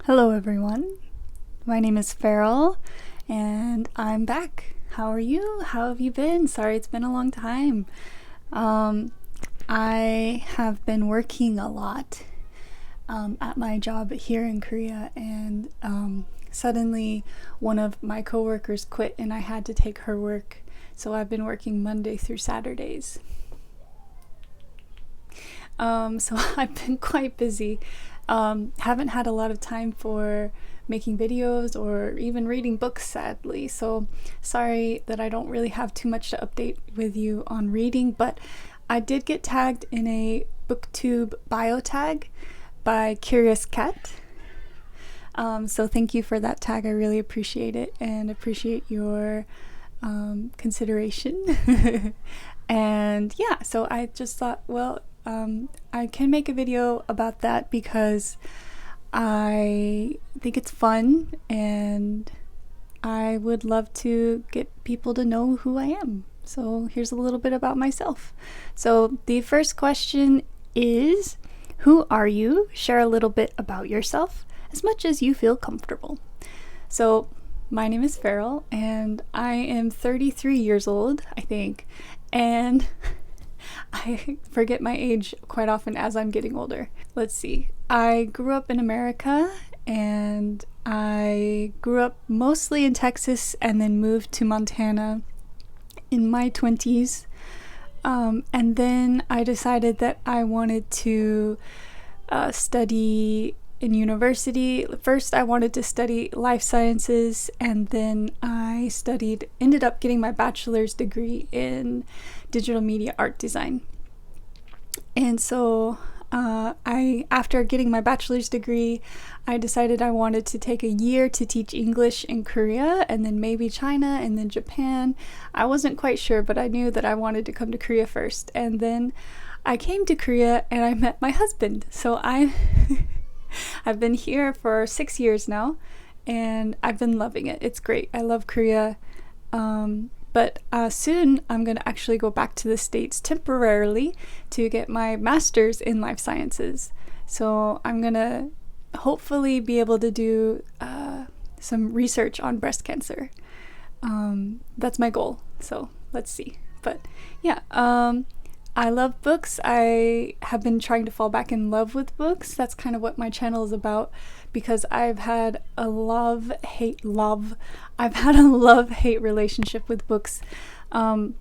Hello everyone, my name is Farrell and I'm back. How are you? How have you been? Sorry, it's been a long time. I have been working a lot at my job here in Korea, and suddenly one of my coworkers quit and I had to take her work, so I've been working Monday through Saturdays. So I've been quite busy. Haven't had a lot of time for making videos or even reading books, sadly. So sorry that I don't really have too much to update with you on reading, but I did get tagged in a Booktube Bio Tag by Curious Cat. So thank you for that tag. I really appreciate it and appreciate your consideration. And yeah, so I just thought, well, I can make a video about that because I think it's fun and I would love to get people to know who I am. So here's a little bit about myself. So the first question is, who are you? Share a little bit about yourself, as much as you feel comfortable. So my name is Farrell and I am 33 years old, I think, and I forget my age quite often as I'm getting older. Let's see. I grew up in America, and I grew up mostly in Texas and then moved to Montana in my 20s. And then I decided that I wanted to study in university. First, I wanted to study life sciences, and then I ended up getting my bachelor's degree in digital media art design. And so after getting my bachelor's degree, I decided I wanted to take a year to teach English in Korea, and then maybe China, and then Japan. I wasn't quite sure, but I knew that I wanted to come to Korea first. And then I came to Korea and I met my husband. So I've been here for 6 years now, and I've been loving it. It's great. I love Korea. But soon I'm going to actually go back to the States temporarily to get my master's in life sciences. So I'm going to hopefully be able to do some research on breast cancer. That's my goal. So let's see. But yeah, I love books. I have been trying to fall back in love with books. That's kind of what my channel is about, because I've had a love-hate relationship with books. So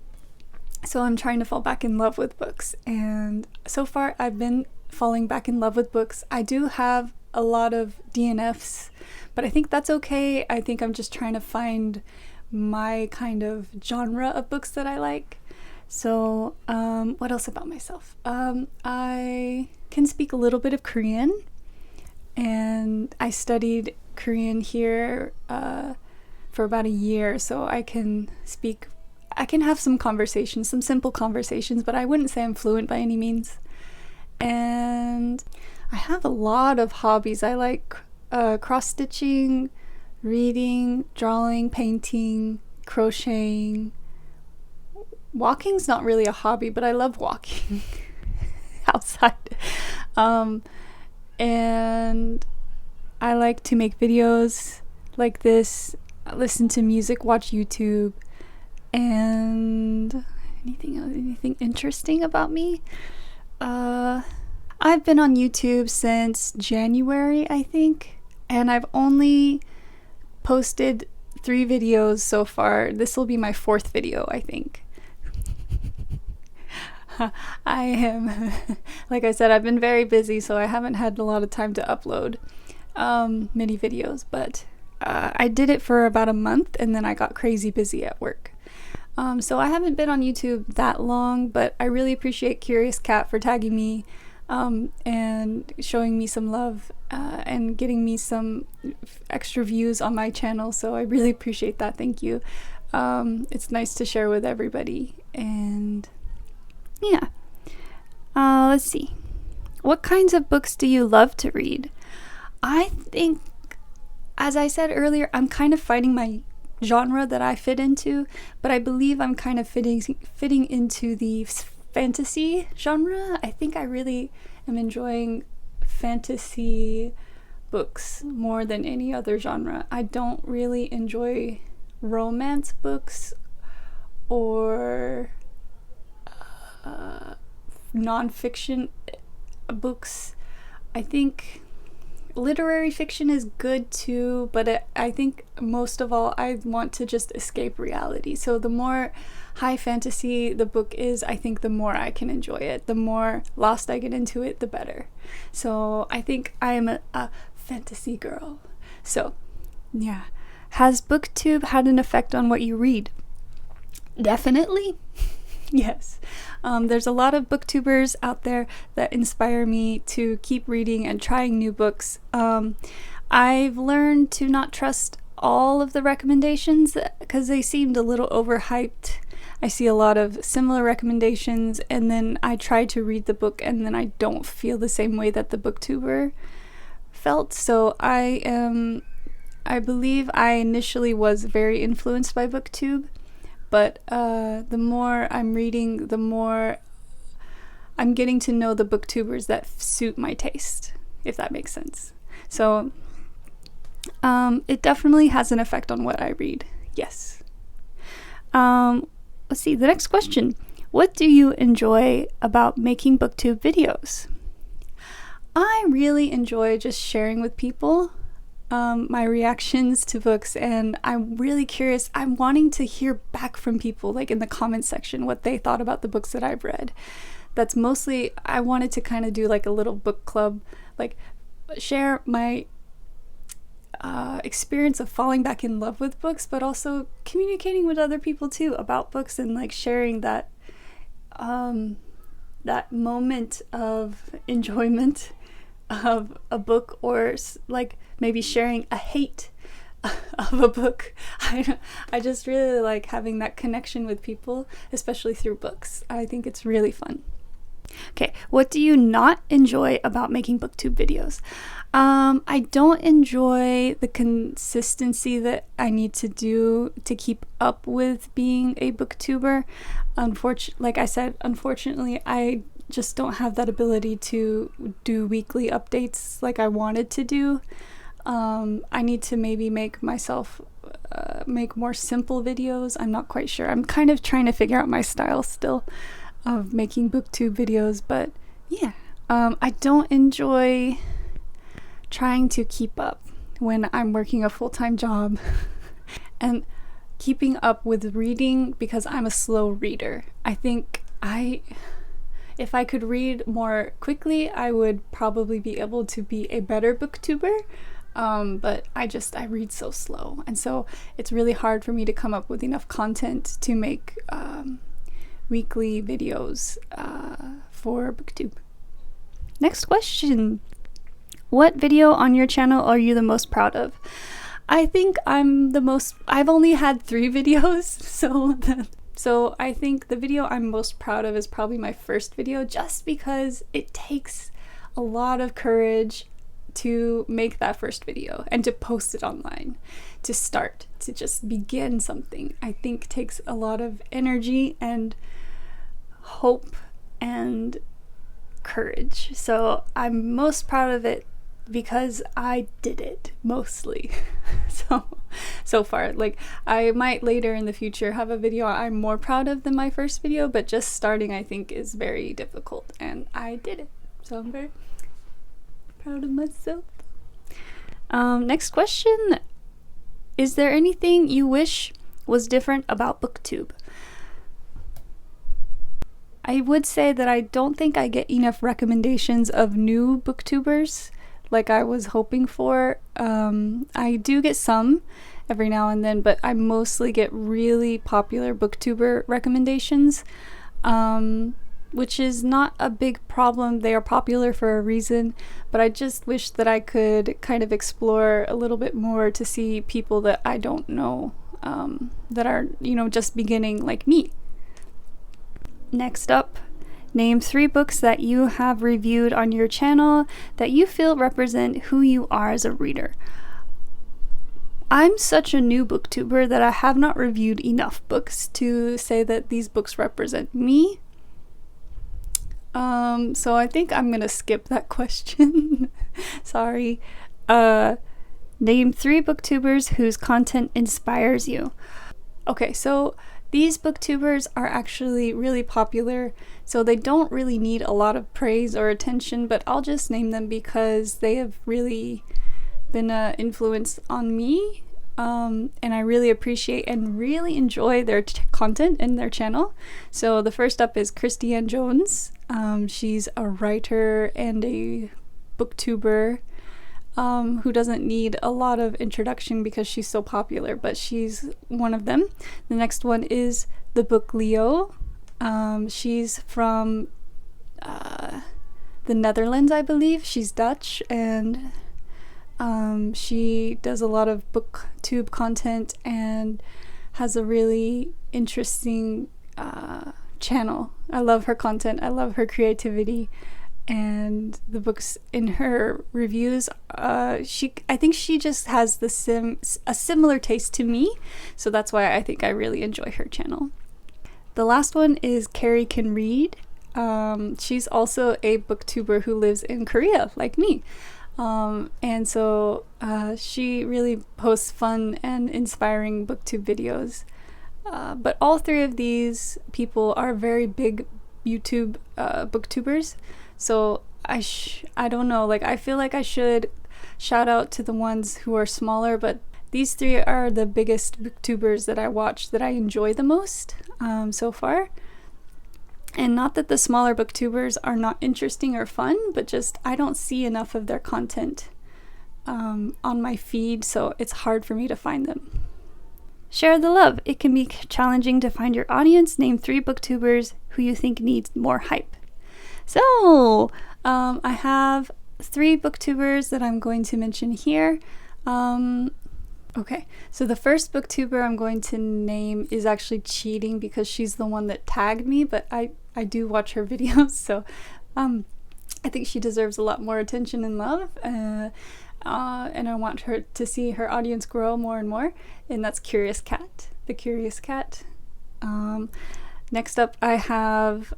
I'm trying to fall back in love with books. And so far I've been falling back in love with books. I do have a lot of DNFs, but I think that's okay. I think I'm just trying to find my kind of genre of books that I like. So, what else about myself? I can speak a little bit of Korean, and I studied Korean here for about a year, so I can have some conversations, some simple conversations, but I wouldn't say I'm fluent by any means. And I have a lot of hobbies. I like cross-stitching, reading, drawing, painting, crocheting. Walking's not really a hobby, but I love walking outside. And I like to make videos like this, listen to music, watch YouTube, and anything interesting about me? I've been on YouTube since January, I think, and I've only posted 3 videos so far. This will be my 4th video, I think. I am, like I said, I've been very busy, so I haven't had a lot of time to upload many videos, but I did it for about a month, and then I got crazy busy at work. So I haven't been on YouTube that long, but I really appreciate Curious Cat for tagging me and showing me some love and getting me some extra views on my channel, so I really appreciate that. Thank you. It's nice to share with everybody. And yeah. Let's see. What kinds of books do you love to read? I think, as I said earlier, I'm kind of finding my genre that I fit into, but I believe I'm kind of fitting into the fantasy genre. I think I really am enjoying fantasy books more than any other genre. I don't really enjoy romance books or nonfiction books. I think literary fiction is good too, but I think most of all I want to just escape reality. So the more high fantasy the book is, I think the more I can enjoy it. The more lost I get into it, the better. So I think I am a fantasy girl. So yeah. Has Booktube had an effect on what you read? Definitely. Yes. There's a lot of booktubers out there that inspire me to keep reading and trying new books. I've learned to not trust all of the recommendations because they seemed a little overhyped. I see a lot of similar recommendations and then I try to read the book and then I don't feel the same way that the booktuber felt. So I believe I initially was very influenced by Booktube. But the more I'm reading, the more I'm getting to know the booktubers that suit my taste, if that makes sense. So it definitely has an effect on what I read. Yes. Let's see, the next question. What do you enjoy about making booktube videos? I really enjoy just sharing with people my reactions to books, and I'm really curious. I'm wanting to hear back from people, like in the comments section, what they thought about the books that I've read. That's mostly, I wanted to kind of do like a little book club, like share my experience of falling back in love with books, but also communicating with other people too about books and like sharing that that moment of enjoyment of a book, or like maybe sharing a hate of a book. I just really like having that connection with people, especially through books. I think it's really fun. Okay, what do you not enjoy about making booktube videos? I don't enjoy the consistency that I need to do to keep up with being a booktuber. Like I said, unfortunately, I just don't have that ability to do weekly updates like I wanted to do. I need to maybe make myself make more simple videos. I'm not quite sure. I'm kind of trying to figure out my style still of making booktube videos, but yeah. I don't enjoy trying to keep up when I'm working a full-time job and keeping up with reading because I'm a slow reader. I think if I could read more quickly, I would probably be able to be a better booktuber. But I read so slow, and so it's really hard for me to come up with enough content to make weekly videos for Booktube. Next question. What video on your channel are you the most proud of? I think I've only had 3 videos, so I think the video I'm most proud of is probably my first video, just because it takes a lot of courage to make that first video and to post it online, to just begin something. I think takes a lot of energy and hope and courage. So I'm most proud of it because I did it mostly. so far, like I might later in the future have a video I'm more proud of than my first video, but just starting I think is very difficult, and I did it. So I'm very proud of myself. Next question. Is there anything you wish was different about Booktube? I would say that I don't think I get enough recommendations of new booktubers like I was hoping for. I do get some every now and then, but I mostly get really popular booktuber recommendations, which is not a big problem. They are popular for a reason, but I just wish that I could kind of explore a little bit more to see people that I don't know, that are, just beginning like me. Next up, name 3 books that you have reviewed on your channel that you feel represent who you are as a reader. I'm such a new booktuber that I have not reviewed enough books to say that these books represent me. So I think I'm gonna skip that question. Sorry. Name 3 booktubers whose content inspires you. Okay, so these booktubers are actually really popular, so they don't really need a lot of praise or attention, but I'll just name them because they have really been an influence on me, and I really appreciate and really enjoy their content in their channel. So the first up is Christiane Jones. She's a writer and a booktuber who doesn't need a lot of introduction because she's so popular, but she's one of them. The next one is The Book Leo. She's from the Netherlands, I believe. She's Dutch, and she does a lot of booktube content and has a really interesting channel. I love her content. I love her creativity. And the books in her reviews, I think she just has a similar taste to me, so that's why I think I really enjoy her channel. The last one is Carrie Can Read. She's also a booktuber who lives in Korea, like me. And so she really posts fun and inspiring booktube videos. But all 3 of these people are very big YouTube booktubers. So I don't know, like I feel like I should shout out to the ones who are smaller, but these 3 are the biggest booktubers that I watch that I enjoy the most so far. And not that the smaller booktubers are not interesting or fun, but just I don't see enough of their content on my feed, so it's hard for me to find them. Share the love. It can be challenging to find your audience. Name 3 booktubers who you think needs more hype. So, I have 3 booktubers that I'm going to mention here. Okay, so the first booktuber I'm going to name is actually cheating because she's the one that tagged me, but I do watch her videos, so I think she deserves a lot more attention and love, and I want her to see her audience grow more and more, and that's Curious Cat, the Curious Cat. Next up, I have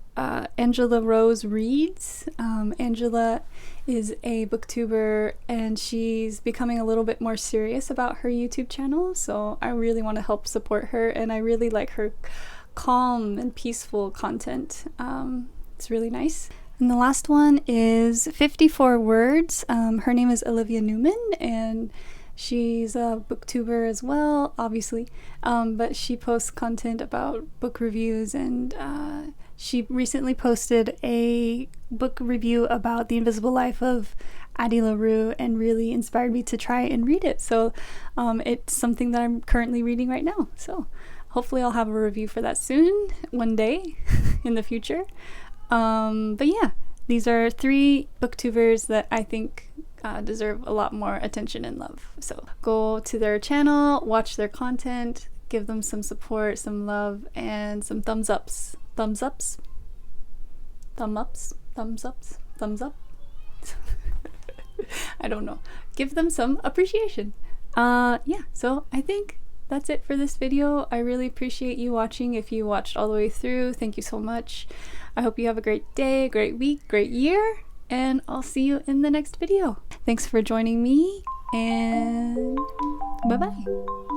Angela Rose Reads. Angela is a booktuber, and she's becoming a little bit more serious about her YouTube channel, so I really want to help support her, and I really like her calm and peaceful content. It's really nice. And the last one is 54 Words. Her name is Olivia Newman, and she's a booktuber as well, obviously, but she posts content about book reviews, and she recently posted a book review about The Invisible Life of Addie LaRue and really inspired me to try and read it. So it's something that I'm currently reading right now. So hopefully I'll have a review for that soon, one day in the future. But yeah, these are 3 booktubers that I think deserve a lot more attention and love. So go to their channel, watch their content, give them some support, some love, and some thumbs ups. Thumbs ups? Thumb ups? Thumbs ups? Thumbs up? I don't know. Give them some appreciation. Yeah, so I think that's it for this video. I really appreciate you watching. If you watched all the way through, thank you so much. I hope you have a great day, great week, great year, and I'll see you in the next video. Thanks for joining me, and bye-bye.